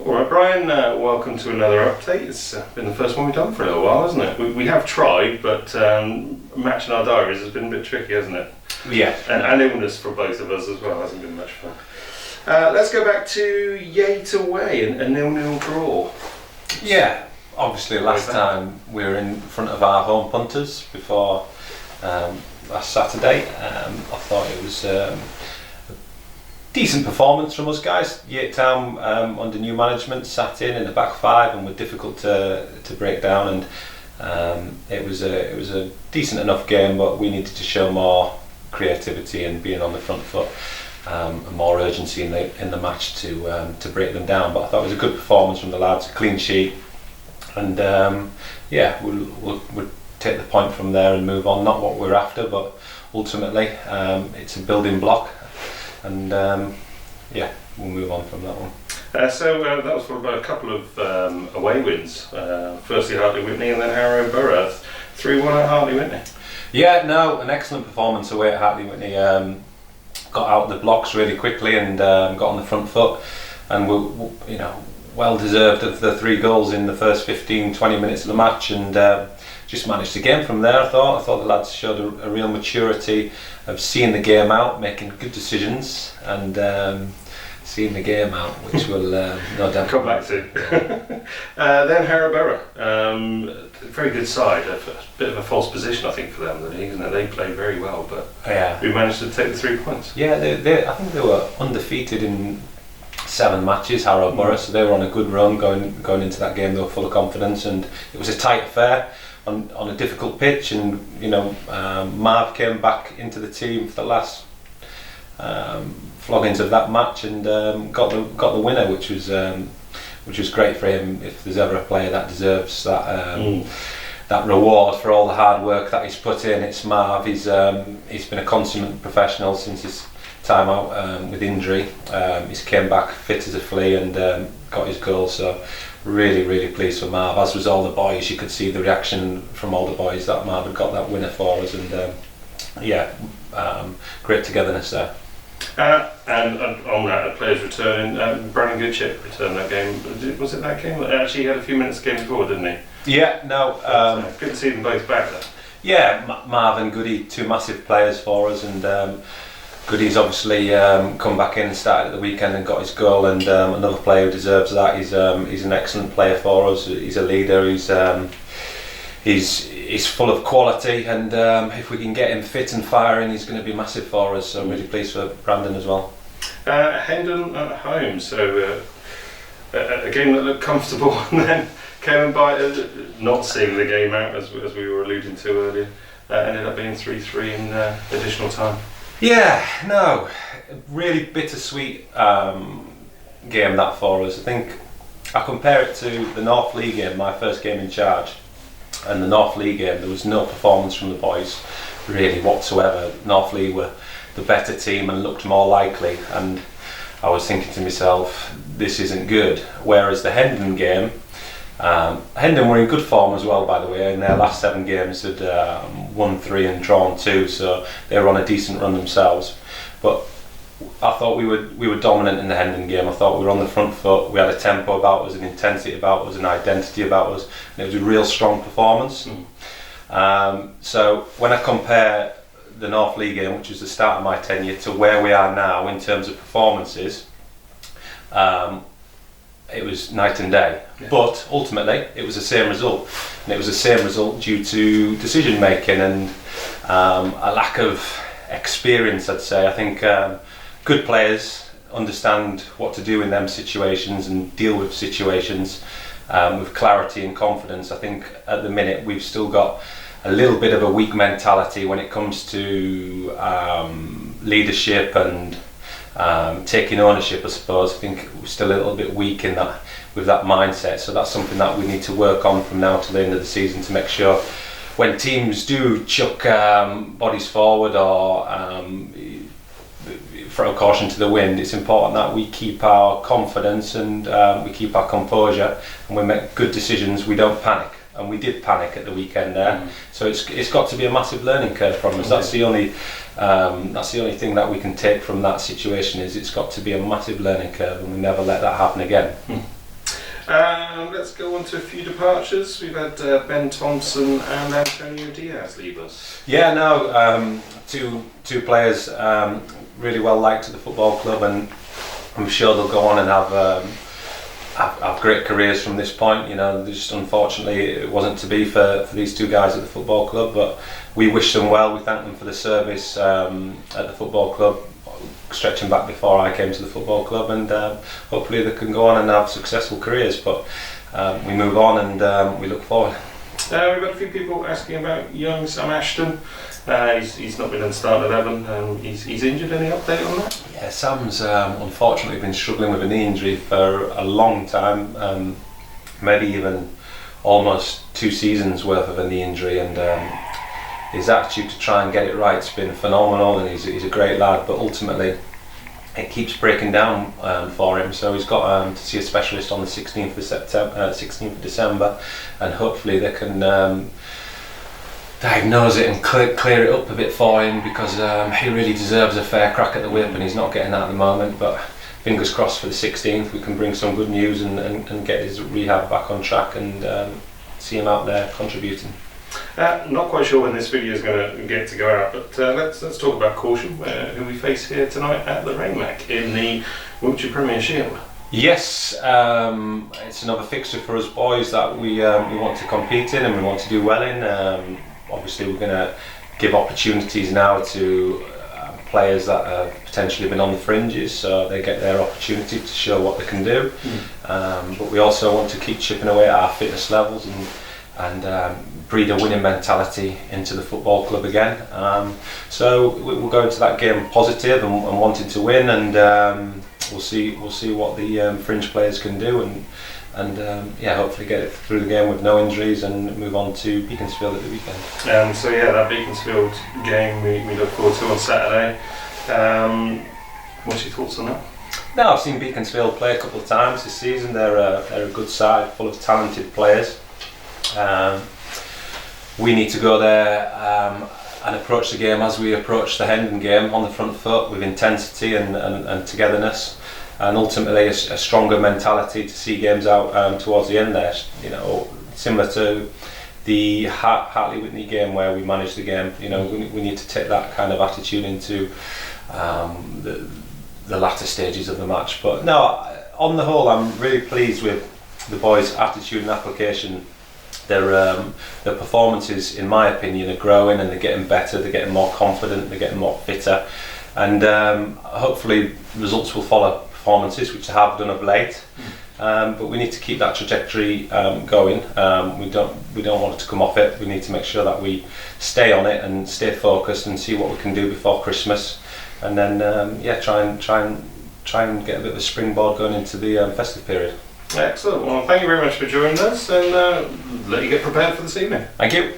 All right, Brian, welcome to another update. It's been the first one we've done for a little while, hasn't it? We have tried, but matching our diaries has been a bit tricky, hasn't it? Yeah. And illness for both of us as well hasn't been much fun. Let's go back to Yate away and a 0-0 draw. Yeah, obviously last time we were in front of our home punters before last Saturday. I thought it was a decent performance from us guys. Yate Town under new management sat in the back five and were difficult to break down, and it was a decent enough game, but we needed to show more creativity and being on the front foot and more urgency in the match to break them down. But I thought it was a good performance from the lads, a clean sheet, and we'll take the point from there and move on. Not what we're after, but ultimately it's a building block, and we'll move on from that one. So that was followed by a couple of away wins. Firstly Hartley Whitney and then Harrow Borough. 3-1 at Hartley Whitney. Yeah, no, an excellent performance away at Hartley Whitney. Got out of the blocks really quickly and got on the front foot, and we well deserved of the 3 goals in the first 15-20 minutes of the match, and just managed the game from there. I thought the lads showed a real maturity of seeing the game out, making good decisions, and seeing the game out, which we'll no doubt come back to. Then Harrow Borough, very good side. A bit of a false position, I think, for them in the league, isn't it? They played very well, but we managed to take the 3 points. Yeah, I think they were undefeated in 7 matches, Harrow Borough, so they were on a good run going into that game. They were full of confidence, and it was a tight affair on a difficult pitch, and Marv came back into the team for the last floggings of that match, and got the winner, which was great for him. If there's ever a player that deserves that reward for all the hard work that he's put in, it's Marv. He's been a consummate professional since his time out with injury. He's came back fit as a flea and got his goal, so really pleased for Marv, as was all the boys. You could see the reaction from all the boys that Marv had got that winner for us, and great togetherness there. And on that, players returning. Brandon Goodchip returned that game. Was it that game? Actually, he had a few minutes the game before, didn't he? Yeah, no. Good to see them both back there. Yeah, Marv and Goody, 2 massive players for us, and Goody's obviously come back in and started at the weekend and got his goal, and another player who deserves that. He's an excellent player for us. He's a leader. He's full of quality, and if we can get him fit and firing, he's going to be massive for us. So I'm really pleased for Brandon as well. Hendon at home, so a game that looked comfortable, and then came by not seeing the game out as we were alluding to earlier. Ended up being 3-3 in additional time. Yeah, no, really bittersweet game that for us. I think I compare it to the North League game, my first game in charge. And the North League game, there was no performance from the boys really whatsoever. North League were the better team and looked more likely, and I was thinking to myself, this isn't good. Whereas the Hendon game, Hendon were in good form as well, by the way. In their last 7 games had won 3 and drawn 2, so they were on a decent run themselves. But I thought we were dominant in the Hendon game. I thought we were on the front foot. We had a tempo about us, an intensity about us, an identity about us, and it was a real strong performance. So when I compare the North League game, which was the start of my tenure, to where we are now in terms of performances, it was night and day. Yeah. But ultimately it was the same result, and it was the same result due to decision making and a lack of experience, I'd say. I think good players understand what to do in them situations and deal with situations with clarity and confidence. I think at the minute we've still got a little bit of a weak mentality when it comes to leadership and taking ownership, I suppose. I think we're still a little bit weak in that, with that mindset. So that's something that we need to work on from now to the end of the season, to make sure when teams do chuck bodies forward or throw caution to the wind, it's important that we keep our confidence and we keep our composure, and we make good decisions. We don't panic, and we did panic at the weekend there. So it's got to be a massive learning curve from us. That's the only thing that we can take from that situation, is it's got to be a massive learning curve, and we never let that happen again. Let's go on to a few departures. We've had Ben Thompson and Antonio Diaz leave us. Yeah, no, two players really well liked at the football club, and I'm sure they'll go on and have great careers from this point. You know, just unfortunately it wasn't to be for these two guys at the football club, but we wish them well. We thank them for the service at the football club, stretching back before I came to the football club, and hopefully they can go on and have successful careers. But we move on, and we look forward. We've had a few people asking about young Sam Ashton. He's not been in the start 11. He's injured. Any update on that? Yeah, Sam's unfortunately been struggling with a knee injury for a long time, maybe even almost 2 seasons worth of a knee injury, and his attitude to try and get it right has been phenomenal, and he's a great lad, but ultimately it keeps breaking down for him, so he's got to see a specialist on the 16th of December, and hopefully they can diagnose it and clear it up a bit for him, because he really deserves a fair crack at the whip, and he's not getting that at the moment. But fingers crossed for the 16th we can bring some good news and get his rehab back on track, and see him out there contributing. Not quite sure when this video is going to get to go out, but let's talk about Caution, who we face here tonight at the Raymac in the Wiltshire Premier Shield. Yes, it's another fixture for us boys that we want to compete in and we want to do well in. Obviously we're going to give opportunities now to players that have potentially been on the fringes, so they get their opportunity to show what they can do. But we also want to keep chipping away at our fitness levels and breed a winning mentality into the football club again. So we'll go into that game positive and wanting to win, and we'll see what the fringe players can do, and hopefully get it through the game with no injuries and move on to Beaconsfield at the weekend. So yeah, that Beaconsfield game we look forward to on Saturday. What's your thoughts on that? No, I've seen Beaconsfield play a couple of times this season. They're a good side, full of talented players. We need to go there and approach the game as we approach the Hendon game, on the front foot with intensity and togetherness, and ultimately a stronger mentality to see games out towards the end there. You know, similar to the Hartley Whitney game where we managed the game. You know, we need to take that kind of attitude into the latter stages of the match. But no, on the whole, I'm really pleased with the boys' attitude and application. Their performances, in my opinion, are growing, and they're getting better, they're getting more confident, they're getting more fitter, and hopefully results will follow performances, which they have done of late. But we need to keep that trajectory going. We don't want it to come off it. We need to make sure that we stay on it and stay focused and see what we can do before Christmas, and then try and get a bit of a springboard going into the festive period. Excellent. Well, thank you very much for joining us, and let you get prepared for this evening. Thank you.